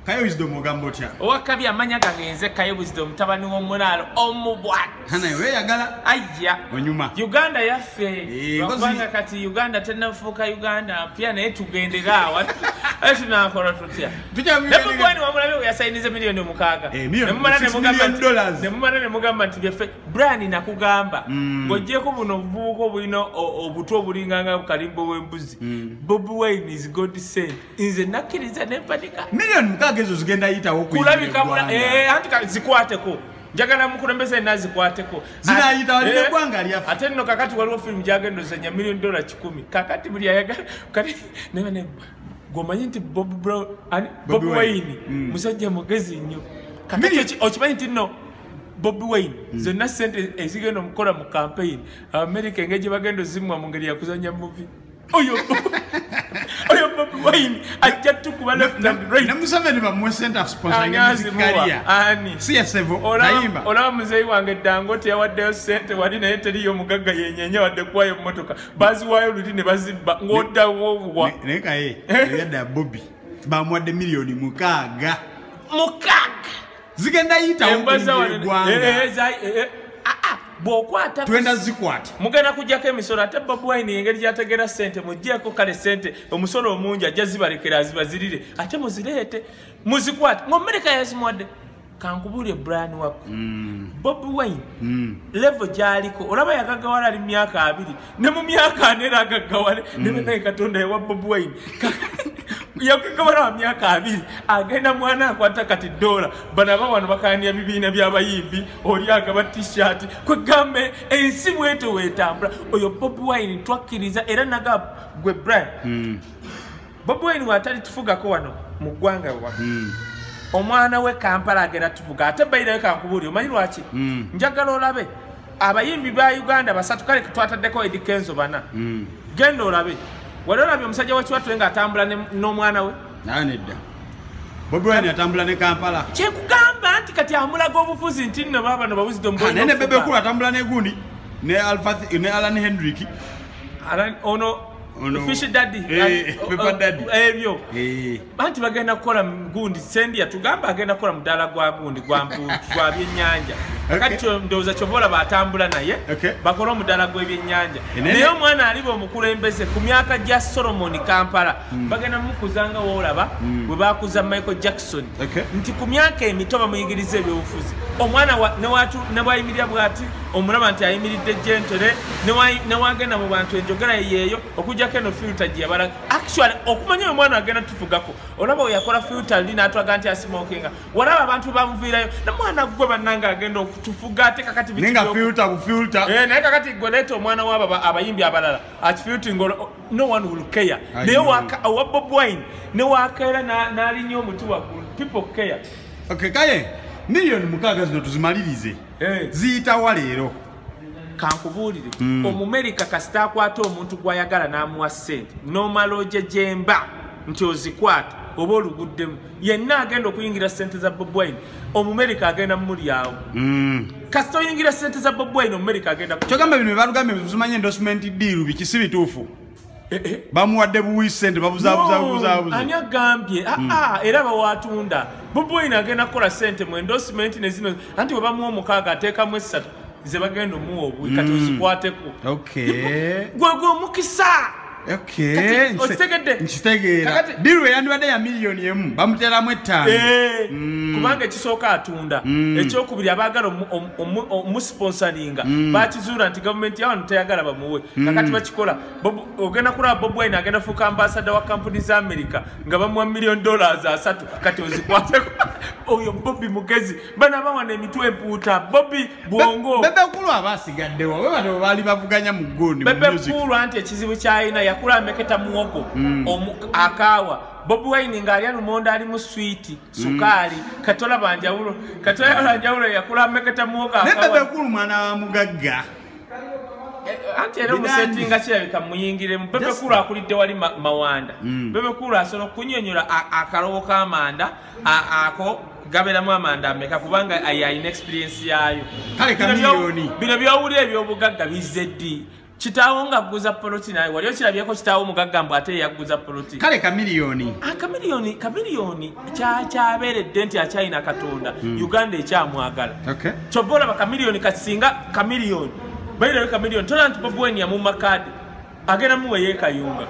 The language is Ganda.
Kayo Wisdom ogamba otya? Owakabi amanya gagenze Kayo Wisdom tabani w'omulalo omubwat. Hana we yagala. Ayya. Onyuma. Uganda yaffe. Bakubanga kati Uganda tenafuuka Uganda pia naye tugendera awa. Tunakola tutya. Nebo bwani wamulabe yasayinize miliyoni 6. Nemumala ne mugamba nti byaffe Brian nakugamba. Ng'ogyeko buno bubuuko bulina obuto obulinganga kalimbo w'embuzi. Bobi Wine is God sent. Nze nakkiriza ne mpanika. Miliyoni 6 ezo zigenda yitawo kulabika anti zikwateko. Njagala mukulembeze nazikwateko. Zinayita wali gwanga lyaffe. Ate nno kakati waliwo film gyagenda ozanya $1 million 10. Kakati buli ayagala kati ne gomanyi nti Bobi Wine musajja mugezi nnyo. Kakati okimanyi nti nno Bobi Wine zonna sente ezigenda omukola mu campaign America engeri bagenda ozimwa mu ngeri yakuzanya movie. Oyo Bobi Wine ajja tukuba left and right. Namusaveni bamwe center sponsoring music career. Ani. CSV Kayimba. Olaba muzeyi wange Dangote yawaddeyo sente wali naye teriyo mugagga yenyenye wadde kwayo mmotoka. Bazi wayo luli ne bazibba ng'oddawo. Naye kaye yadda Bobi bamuwadde miliyoni 6. Zigenda yitawo gwanga. Bwokwata twenda zikwata mugenda kujjako emisolo ate Bobi Wine engeri gyategera sente mujjeko kale sente omusolo omungi ajja zibalekera zibazirire ate muzireete muzikwate ng'Amerika yazimwadde kankubuulye Brian wako Bobi Wine level gy'aliko olaba yagaggawala ali myaka 2 ne mu myaka 4 era agaggawale ne naye Katonda yawa Bobi Wine yagaggawala wa myaka 2 agenda mwana akwata kati $. Bana wano bakanya bibiina by'abayimbi oli agaba t-shirt kwegambe ensi bweto wetambula oyo Bobi Wine twakkiriza era naga gwe Brian Bobi Wine watali tufugako wano mu ggwanga wa omwana we Kampala agenda tuvuga ate bayirayo kankubuuli omanyi lwaki njagala olabe abayimbi ba Uganda basatu kale twataddeko Eddie Kenzo bana genda olabe wali olabye omusajja w'ekiwatule ng'atambula n'omwana we nedda Bobi Wine atambula ne Kampala kyekugamba nti kati amulaga obufuzi nti nno baabano Wisdom nene Bebe Cool atambula ne gundi ne Alan Hendrick ono Fish Daddy Pepper Daddy ebyo banti bagenda kukola gundi sendi yatugamba agenda kukola mudala gwa gundi gwa byennyanja kati ndowooza kyobola batambula naye bakola omudala gw'ebyennyanja naye omwana aliba omukulembeze ku myaka gya Solomon Kampala bagenda mukuzanga woolaba bwe bakuza Michael Jackson nti ku myaka emito bamuyigiriza ebyobufuzi omwana ne bwayimirira bw'ati omulaba nti ayimiridde gentole ne wagenda mu bantu enjogera yeeyo okujjako eno filter gye yabala actually okumanya oyo omwana agenda tufugako olaba we yakola filter li n'atwaga nti asimokinga walaba abantu bamuviirayo namwana gwe bannanga agenda okutufuga ate kakati nenga filter naye kakati gwe leeta omwana w'abo abayimbi abalala akifilting no one will care naye owa Bobi Wine ne wakaera n'alinya omuti waggulu people care kaye miliyoni 6 zino tuzimalirize ziyitawa leero kankubuulire Omumerika kasita akwata omuntu gw'ayagala n'amuwa ssente n'omala ojejemba nti ozikwata oba oluguddemu yenna agenda okuyingira ssente za Bobi Wine Omumerika agenda mulyawo kasita oyingira ssente za Bobi Wine Omumerika agenda kyogamba bino byebalugambye tuzimanye endorsement deal bikisi bituufu bamuwadde buwi ssente babuzaabuza ani agambye era bawatunda Bobi Wine agenda kukola ssente mu endorsement ne zino anti bwe bamuwa 6 ateekamu 3 ze bagenda omuwa obwi kati ozikwateko gwe omukisa nkitegeera diru eyandibadde ya miliyoni 1 bamuteeramu 5 kubanga ekisooka atunda ekyokubiri abaagala omusponsoringa bakizuula nti gavumenti yawano teyagala bamuwe kakati bakikola ogenda kulaba Bobi Wine agenda fuuka ambasada wa kampuni za America nga bamuwa $1 million 3 kati ozikwateko oyo Bobi mugezi bana bawana emitwe empuuta Bobi bwongo Bebe Cool abasigaddewo we bano baali bavuganya mu gundi Bebe Cool anti ekizibu kyayina yakula ameketa muwogo akaawa Bobi Wine ng'alya lumonda ali mu sweet sukali katola banjawulo yakula ameketa muwogo akaawa Bebe Cool mwana wa mugagga anti era musettinga kirabika muyingiremu Bebe Cool akulidde wali Mawanda Bebe Cool asobola okunyonyola akalowo k'amanda ako gaberamu amanda ameka kubanga ayina experience yaayo kale kamiliyoni bino byowulira ebyobugagga bizze ddi kitaawo ng'aguza poloti naye wali okirabyeko kitaawo mugagga mbu ate yaguza poloti kale kamiliyoni kamiliyoni kyabeeredde nti akyalina katonda Uganda ekyamwagala kyova olaba kamiliyoni kasinga kamiliyoni bayireyo kamiliyoni tola nti Bobi Wine yamumma kaadi agenda muwe yeekayunga